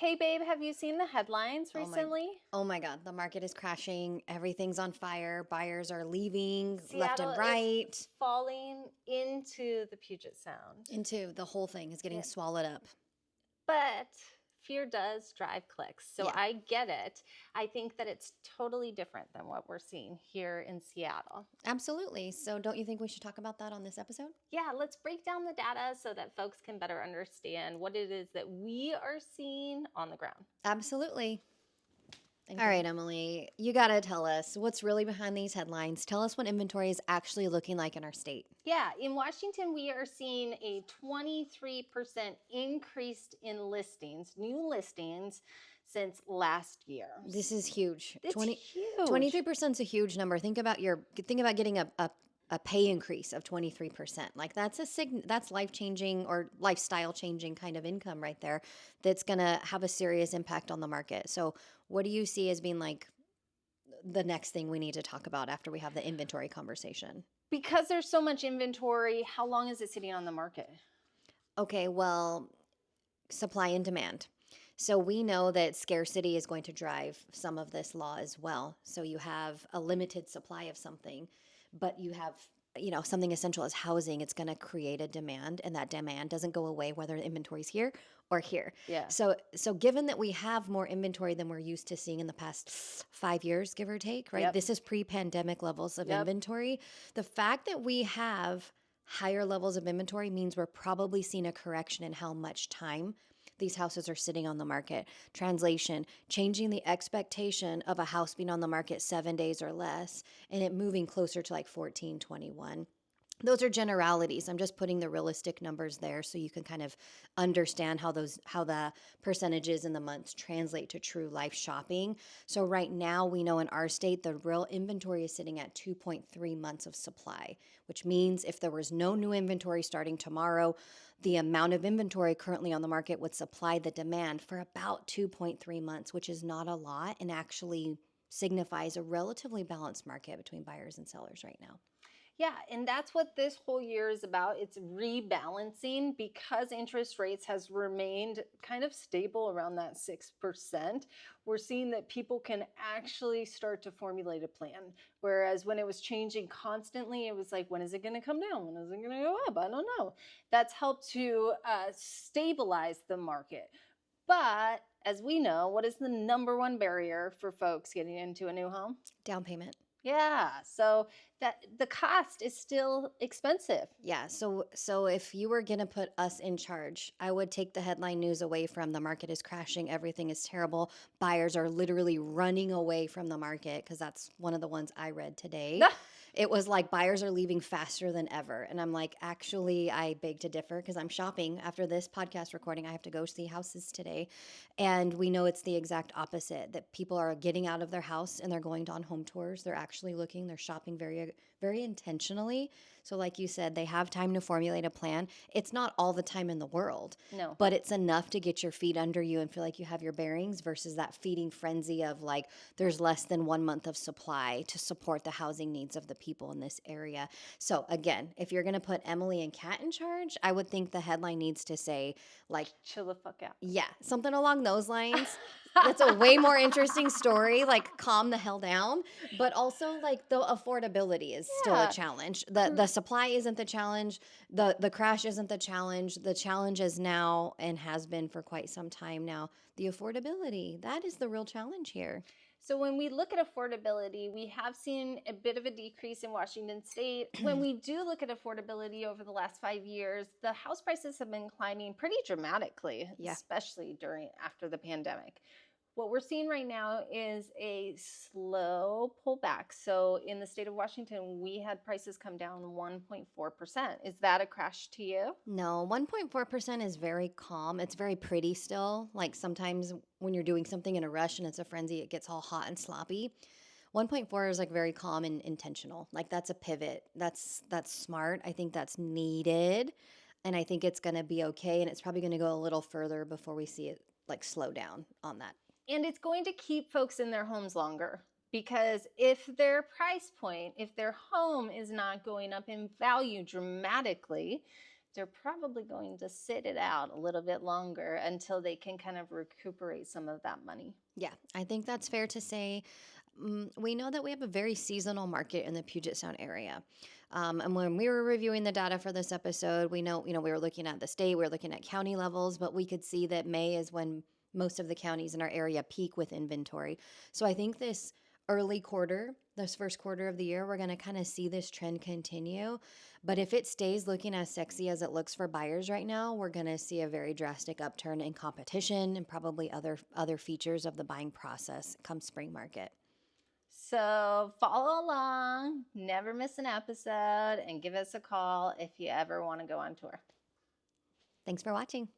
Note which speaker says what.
Speaker 1: Hey babe, have you seen the headlines
Speaker 2: Oh my,
Speaker 1: recently?
Speaker 2: oh my God, the market is crashing. Everything's on fire. Buyers are leaving left
Speaker 1: Seattle
Speaker 2: and
Speaker 1: is
Speaker 2: right.
Speaker 1: falling into the Puget Sound.
Speaker 2: Into the whole thing is getting
Speaker 1: Yeah.
Speaker 2: swallowed up.
Speaker 1: But fear does drive clicks. So
Speaker 2: Yeah,
Speaker 1: I get it. I think that it's totally different than what we're seeing here in Seattle.
Speaker 2: absolutely. So don't you think we should talk about that on this episode?
Speaker 1: Yeah, let's break down the data so that folks can better understand what it is that we are seeing on the ground.
Speaker 2: Absolutely. All right, Emily, you got to tell us what's really behind these headlines. Tell us what inventory is actually looking like in our state.
Speaker 1: Yeah, in Washington, we are seeing a 23% increase in listings, new listings, since last year.
Speaker 2: This is huge.
Speaker 1: It's huge.
Speaker 2: 23% is a huge number. Think about getting a pay increase of 23%. Like that's life-changing or lifestyle changing kind of income right there that's going to have a serious impact on the market. So, what do you see as being like the next thing we need to talk about after we have the inventory conversation?
Speaker 1: Because there's so much inventory, how long is it sitting on the market?
Speaker 2: Okay, well, supply and demand. So we know that scarcity is going to drive some of this law as well. So you have a limited supply of something, but you have something essential as housing. It's going to create a demand, and that demand doesn't go away whether the inventory is here or here.
Speaker 1: Yeah.
Speaker 2: So given that we have more inventory than we're used to seeing in the past 5 years, give or take, right?
Speaker 1: Yep.
Speaker 2: This is pre-pandemic levels of
Speaker 1: Yep.
Speaker 2: inventory. The fact that we have higher levels of inventory means we're probably seeing a correction in how much time these houses are sitting on the market. Translation, changing the expectation of a house being on the market 7 days or less and it moving closer to like 14, 21. Those are generalities. I'm just putting the realistic numbers there so you can kind of understand how the percentages in the months translate to true life shopping. So right now we know in our state the real inventory is sitting at 2.3 months of supply, which means if there was no new inventory starting tomorrow, the amount of inventory currently on the market would supply the demand for about 2.3 months, which is not a lot and actually signifies a relatively balanced market between buyers and sellers right now.
Speaker 1: Yeah, and that's what this whole year is about. It's rebalancing because interest rates has remained kind of stable around that 6%. We're seeing that people can actually start to formulate a plan. Whereas when it was changing constantly, it was like, when is it going to come down? When is it going to go up? I don't know. That's helped to stabilize the market. But as we know, what is the number one barrier for folks getting into a new home?
Speaker 2: Down payment.
Speaker 1: Yeah, so that the cost is still expensive.
Speaker 2: Yeah, so if you were gonna put us in charge, I would take the headline news away from the market is crashing, everything is terrible, buyers are literally running away from the market, because that's one of the ones I read today. It was like buyers are leaving faster than ever. And I'm like, actually, I beg to differ because I'm shopping. After this podcast recording, I have to go see houses today. And we know it's the exact opposite, that people are getting out of their house and they're going on home tours. They're actually looking, they're shopping very, very intentionally. So, like you said, they have time to formulate a plan. It's not all the time in the world,
Speaker 1: No.
Speaker 2: but it's enough to get your feet under you and feel like you have your bearings versus that feeding frenzy of like there's less than 1 month of supply to support the housing needs of the people in this area. So, again, if you're going to put Emily and Kat in charge, I would think the headline needs to say, like,
Speaker 1: chill the fuck out.
Speaker 2: yeah, something along those lines. That's a way more interesting story, like calm the hell down, but also like the affordability is still a challenge. The supply isn't the challenge, the crash isn't the challenge. The challenge is now and has been for quite some time now, the affordability. That is the real challenge here.
Speaker 1: So when we look at affordability, we have seen a bit of a decrease in Washington state. When we do look at affordability over the last 5 years, the house prices have been climbing pretty dramatically, especially after the pandemic. What we're seeing right now is a slow pullback. So in the state of Washington, we had prices come down 1.4%. Is that a crash to you?
Speaker 2: No, 1.4% is very calm. It's very pretty still. Like sometimes when you're doing something in a rush and it's a frenzy, it gets all hot and sloppy. 1.4 is like very calm and intentional. Like that's a pivot. That's smart. I think that's needed. And I think it's going to be okay. And it's probably going to go a little further before we see it like slow down on that.
Speaker 1: And it's going to keep folks in their homes longer, because if their price point, if their home is not going up in value dramatically, they're probably going to sit it out a little bit longer until they can kind of recuperate some of that money.
Speaker 2: Yeah, I think that's fair to say. We know that we have a very seasonal market in the Puget Sound area. And when we were reviewing the data for this episode, we know, we were looking at the state, we were looking at county levels, but we could see that May is when most of the counties in our area peak with inventory. So I think this early quarter, this first quarter of the year, we're going to kind of see this trend continue. But if it stays looking as sexy as it looks for buyers right now, we're going to see a very drastic upturn in competition and probably other features of the buying process come spring market.
Speaker 1: So follow along, never miss an episode, and give us a call if you ever want to go on tour.
Speaker 2: Thanks for watching.